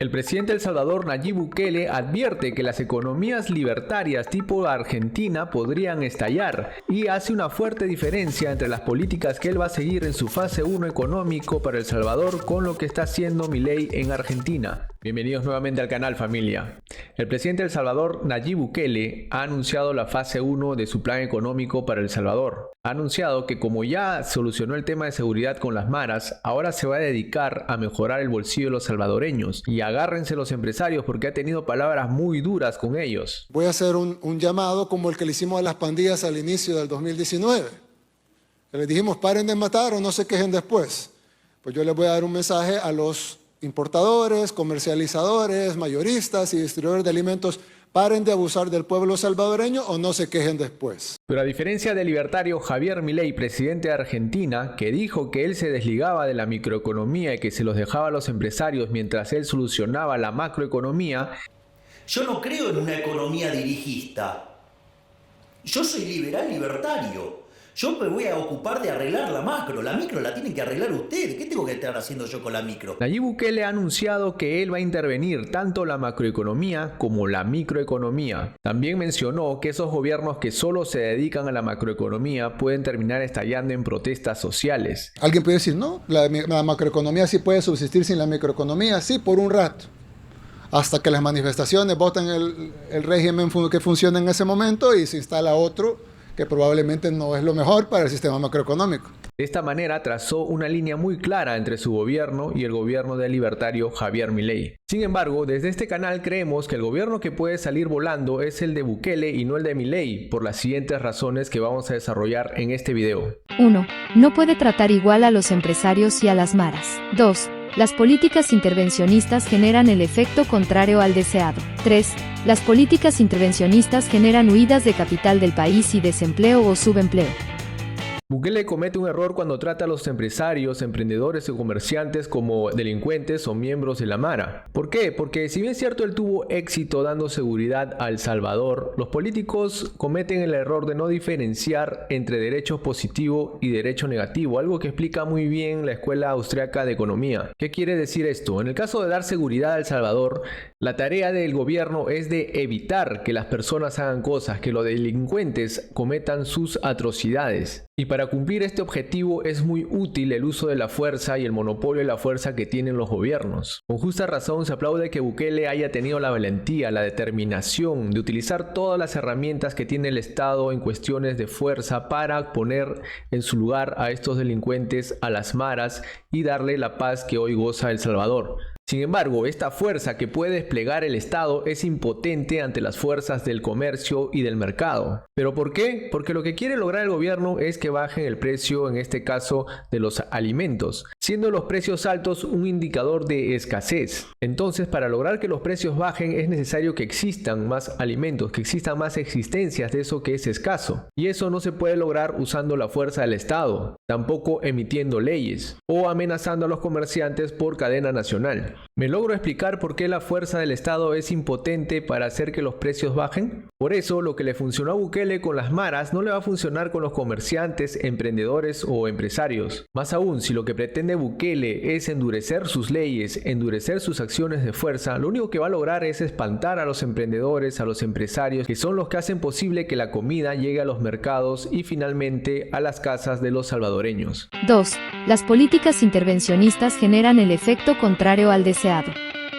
El presidente de El Salvador, Nayib Bukele, advierte que las economías libertarias tipo Argentina podrían estallar y hace una fuerte diferencia entre las políticas que él va a seguir en su fase 1 económico para El Salvador con lo que está haciendo Milei en Argentina. Bienvenidos nuevamente al canal, familia. El presidente de El Salvador, Nayib Bukele, ha anunciado la fase 1 de su plan económico para El Salvador. Ha anunciado que como ya solucionó el tema de seguridad con las maras, ahora se va a dedicar a mejorar el bolsillo de los salvadoreños. Y agárrense los empresarios porque ha tenido palabras muy duras con ellos. Voy a hacer un llamado como el que le hicimos a las pandillas al inicio del 2019. Que les dijimos, paren de matar o no se quejen después. Pues yo les voy a dar un mensaje a los importadores, comercializadores, mayoristas y distribuidores de alimentos. Paren de abusar del pueblo salvadoreño o no se quejen después. Pero a diferencia del libertario Javier Milei, presidente de Argentina, que dijo que él se desligaba de la microeconomía y que se los dejaba a los empresarios mientras él solucionaba la macroeconomía. Yo no creo en una economía dirigista. Yo soy liberal libertario. Yo me voy a ocupar de arreglar la macro. La micro la tienen que arreglar ustedes. ¿Qué tengo que estar haciendo yo con la micro? Nayib Bukele ha anunciado que él va a intervenir tanto la macroeconomía como la microeconomía. También mencionó que esos gobiernos que solo se dedican a la macroeconomía pueden terminar estallando en protestas sociales. Alguien puede decir, no, la macroeconomía sí puede subsistir sin la microeconomía, sí, por un rato. Hasta que las manifestaciones voten el régimen que funciona en ese momento y se instala otro que probablemente no es lo mejor para el sistema macroeconómico. De esta manera trazó una línea muy clara entre su gobierno y el gobierno del libertario Javier Milei. Sin embargo, desde este canal creemos que el gobierno que puede salir volando es el de Bukele y no el de Milei, por las siguientes razones que vamos a desarrollar en este video. 1. No puede tratar igual a los empresarios y a las maras. 2. Las políticas intervencionistas generan el efecto contrario al deseado. 3. Las políticas intervencionistas generan huidas de capital del país y desempleo o subempleo. Bukele comete un error cuando trata a los empresarios, emprendedores o comerciantes como delincuentes o miembros de la Mara. ¿Por qué? Porque si bien es cierto él tuvo éxito dando seguridad a El Salvador, los políticos cometen el error de no diferenciar entre derecho positivo y derecho negativo, algo que explica muy bien la Escuela Austriaca de Economía. ¿Qué quiere decir esto? En el caso de dar seguridad a El Salvador, la tarea del gobierno es de evitar que las personas hagan cosas, que los delincuentes cometan sus atrocidades. Y para cumplir este objetivo es muy útil el uso de la fuerza y el monopolio de la fuerza que tienen los gobiernos. Con justa razón se aplaude que Bukele haya tenido la valentía, la determinación de utilizar todas las herramientas que tiene el Estado en cuestiones de fuerza para poner en su lugar a estos delincuentes, a las maras, y darle la paz que hoy goza El Salvador. Sin embargo, esta fuerza que puede desplegar el Estado es impotente ante las fuerzas del comercio y del mercado. ¿Pero por qué? Porque lo que quiere lograr el gobierno es que bajen el precio, en este caso, de los alimentos, siendo los precios altos un indicador de escasez. Entonces, para lograr que los precios bajen es necesario que existan más alimentos, que existan más existencias de eso que es escaso. Y eso no se puede lograr usando la fuerza del Estado, tampoco emitiendo leyes o amenazando a los comerciantes por cadena nacional. ¿Me logro explicar por qué la fuerza del Estado es impotente para hacer que los precios bajen? Por eso, lo que le funcionó a Bukele con las maras no le va a funcionar con los comerciantes, emprendedores o empresarios. Más aún, si lo que pretende Bukele es endurecer sus leyes, endurecer sus acciones de fuerza, lo único que va a lograr es espantar a los emprendedores, a los empresarios, que son los que hacen posible que la comida llegue a los mercados y finalmente a las casas de los salvadoreños. 2. Las políticas intervencionistas generan el efecto contrario al deseado.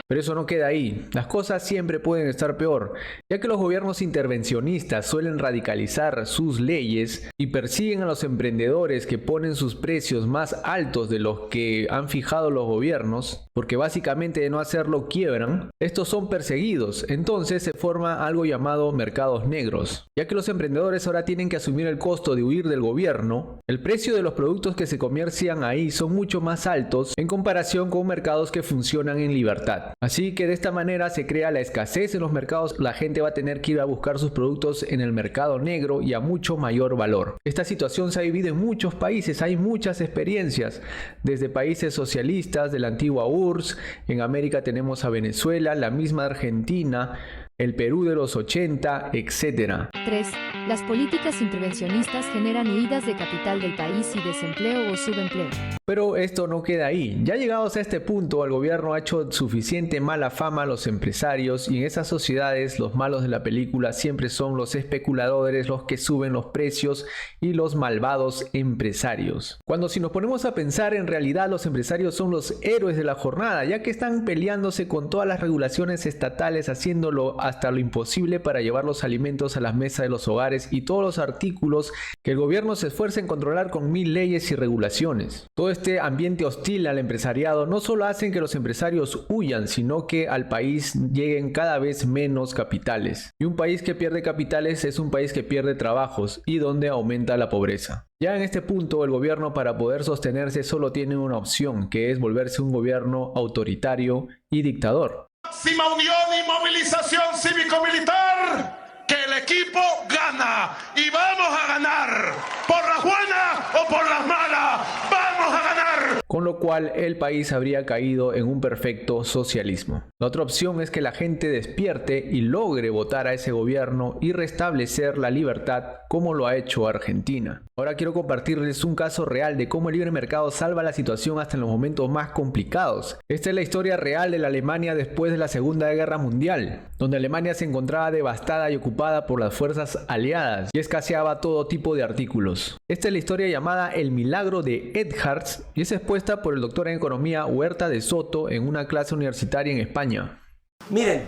Pero eso no queda ahí. Las cosas siempre pueden estar peor, ya que los gobiernos intervencionistas suelen radicalizar sus leyes y persiguen a los emprendedores que ponen sus precios más altos de los que han fijado los gobiernos, porque básicamente de no hacerlo quiebran. Estos son perseguidos, entonces se forma algo llamado mercados negros, ya que los emprendedores ahora tienen que asumir el costo de huir del gobierno. El precio de los productos que se comercian ahí son mucho más altos en comparación con mercados que funcionan en libertad. Así que de esta manera se crea la escasez en los mercados, la gente va a tener que ir a buscar sus productos en el mercado negro y a mucho mayor valor. Esta situación se ha vivido en muchos países, hay muchas experiencias, desde países socialistas de la antigua URSS, en América tenemos a Venezuela, la misma Argentina, el Perú de los 80, etc. 3. Las políticas intervencionistas generan huidas de capital del país y desempleo o subempleo. Pero esto no queda ahí. Ya llegados a este punto, el gobierno ha hecho suficiente mala fama a los empresarios, y en esas sociedades los malos de la película siempre son los especuladores, los que suben los precios, y los malvados empresarios. Cuando si nos ponemos a pensar, en realidad los empresarios son los héroes de la jornada, ya que están peleándose con todas las regulaciones estatales, haciéndolo hasta lo imposible para llevar los alimentos a las mesas de los hogares y todos los artículos que el gobierno se esfuerza en controlar con 1000 leyes y regulaciones. Todo este ambiente hostil al empresariado no solo hacen que los empresarios huyan, sino que al país lleguen cada vez menos capitales. Y un país que pierde capitales es un país que pierde trabajos y donde aumenta la pobreza. Ya en este punto, el gobierno, para poder sostenerse, solo tiene una opción, que es volverse un gobierno autoritario y dictador. Máxima unión y movilización cívico-militar, que el equipo gana y vamos a ganar, por las buenas o por las malas, vamos a ganar. Con lo cual el país habría caído en un perfecto socialismo. La otra opción es que la gente despierte y logre votar a ese gobierno y restablecer la libertad, como lo ha hecho Argentina. Ahora quiero compartirles un caso real de cómo el libre mercado salva la situación hasta en los momentos más complicados. Esta es la historia real de la Alemania después de la Segunda Guerra Mundial, donde Alemania se encontraba devastada y ocupada por las fuerzas aliadas y escaseaba todo tipo de artículos. Esta es la historia llamada El Milagro de Edhardt y es expuesta por el doctor en economía Huerta de Soto en una clase universitaria en España. Miren,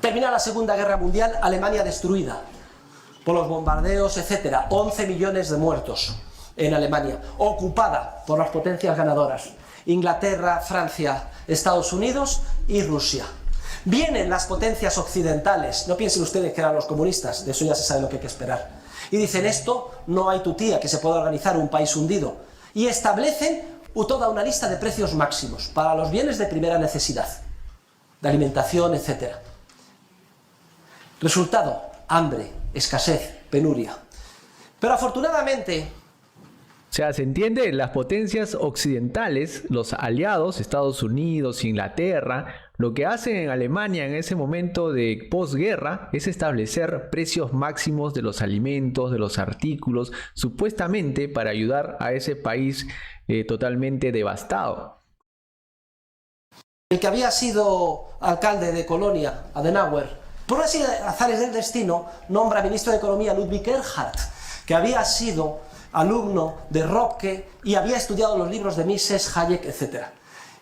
termina la Segunda Guerra Mundial, Alemania destruida por los bombardeos, etc. 11 millones de muertos en Alemania, ocupada por las potencias ganadoras: Inglaterra, Francia, Estados Unidos y Rusia. Vienen las potencias occidentales, no piensen ustedes que eran los comunistas, de eso ya se sabe lo que hay que esperar, y dicen: esto no hay tutía que se pueda organizar un país hundido, y establecen toda una lista de precios máximos para los bienes de primera necesidad, de alimentación, etc. Resultado: hambre, escasez, penuria. Pero afortunadamente... O sea, ¿se entiende? Las potencias occidentales, los aliados, Estados Unidos, Inglaterra, lo que hacen en Alemania en ese momento de posguerra es establecer precios máximos de los alimentos, de los artículos, supuestamente para ayudar a ese país totalmente devastado. El que había sido alcalde de Colonia, Adenauer, por una serie de azares del destino, nombra ministro de Economía Ludwig Erhard, que había sido alumno de Röpke y había estudiado los libros de Mises, Hayek, etc.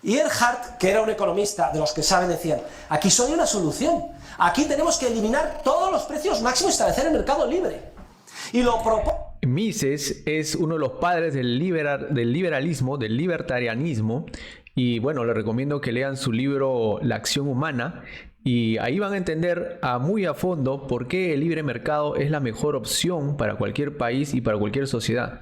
Y Erhard, que era un economista de los que saben, decían: aquí solo hay una solución, aquí tenemos que eliminar todos los precios máximos y establecer el mercado libre. Y lo propone. Mises es uno de los padres del liberalismo, del libertarianismo, y bueno, les recomiendo que lean su libro La acción humana, y ahí van a entender muy a fondo por qué el libre mercado es la mejor opción para cualquier país y para cualquier sociedad.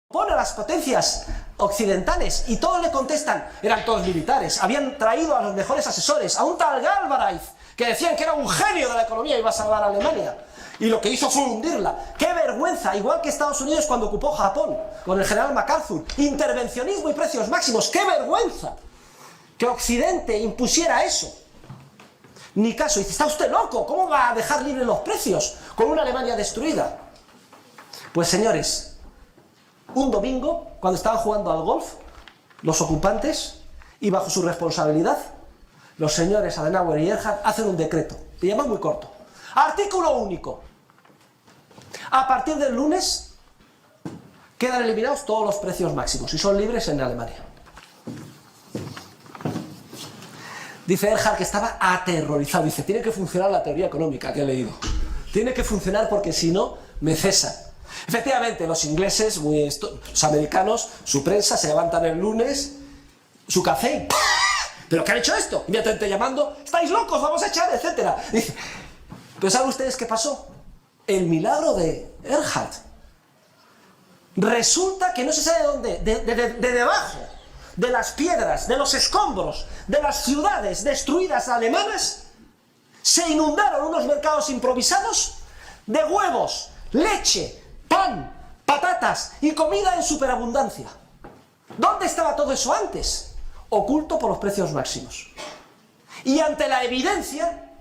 Pone a las potencias occidentales y todos le contestan, eran todos militares, habían traído a los mejores asesores, a un tal Galbraith, que decían que era un genio de la economía y iba a salvar a Alemania. Y lo que hizo fue hundirla. ¡Qué vergüenza! Igual que Estados Unidos cuando ocupó Japón, con el general MacArthur. Intervencionismo y precios máximos. ¡Qué vergüenza! Que Occidente impusiera eso. Ni caso. Dice: ¿está usted loco? ¿Cómo va a dejar libres los precios con una Alemania destruida? Pues señores, un domingo, cuando estaban jugando al golf, los ocupantes, y bajo su responsabilidad, los señores Adenauer y Erhard hacen un decreto, y además muy corto. Artículo único. A partir del lunes quedan eliminados todos los precios máximos y son libres en Alemania. Dice Erhard que estaba aterrorizado. Dice: tiene que funcionar la teoría económica que he leído. Tiene que funcionar porque si no, me cesan. Efectivamente, los ingleses, los americanos, su prensa se levantan el lunes, su café, ¿pero qué han hecho esto? Inmediatamente llamando: estáis locos, vamos a echar, etc. Dice: ¿pero saben ustedes qué pasó? El milagro de Erhard. Resulta que no se sabe de dónde, de debajo de las piedras, de los escombros, de las ciudades destruidas alemanas, se inundaron unos mercados improvisados de huevos, leche, pan, patatas y comida en superabundancia. ¿Dónde estaba todo eso antes? Oculto por los precios máximos. Y ante la evidencia,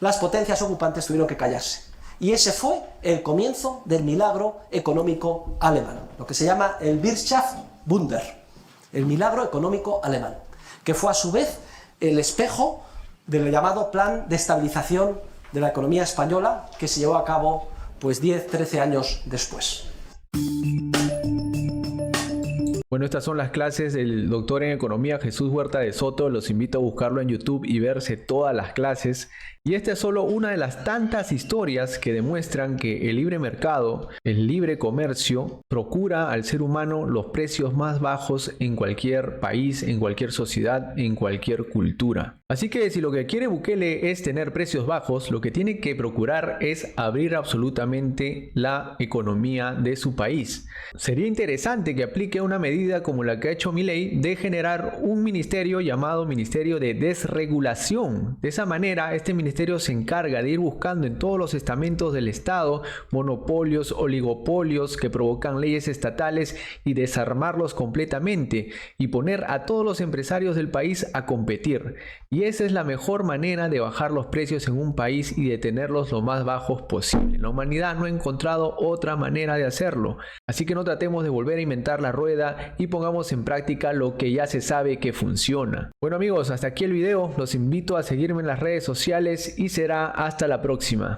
las potencias ocupantes tuvieron que callarse. Y ese fue el comienzo del milagro económico alemán, lo que se llama el Wirtschaftswunder, el milagro económico alemán, que fue a su vez el espejo del llamado plan de estabilización de la economía española, que se llevó a cabo pues 10-13 años después. Bueno, estas son las clases del doctor en economía Jesús Huerta de Soto. Los invito a buscarlo en YouTube y verse todas las clases. Y esta es solo una de las tantas historias que demuestran que el libre mercado, el libre comercio, procura al ser humano los precios más bajos en cualquier país, en cualquier sociedad, en cualquier cultura. Así que si lo que quiere Bukele es tener precios bajos, lo que tiene que procurar es abrir absolutamente la economía de su país. Sería interesante que aplique una medida como la que ha hecho Milei de generar un ministerio llamado Ministerio de Desregulación. De esa manera, este ministerio se encarga de ir buscando en todos los estamentos del Estado monopolios, oligopolios que provocan leyes estatales y desarmarlos completamente y poner a todos los empresarios del país a competir. Y esa es la mejor manera de bajar los precios en un país y de tenerlos lo más bajos posible. La humanidad no ha encontrado otra manera de hacerlo. Así que no tratemos de volver a inventar la rueda y pongamos en práctica lo que ya se sabe que funciona. Bueno amigos, hasta aquí el video. Los invito a seguirme en las redes sociales y será hasta la próxima.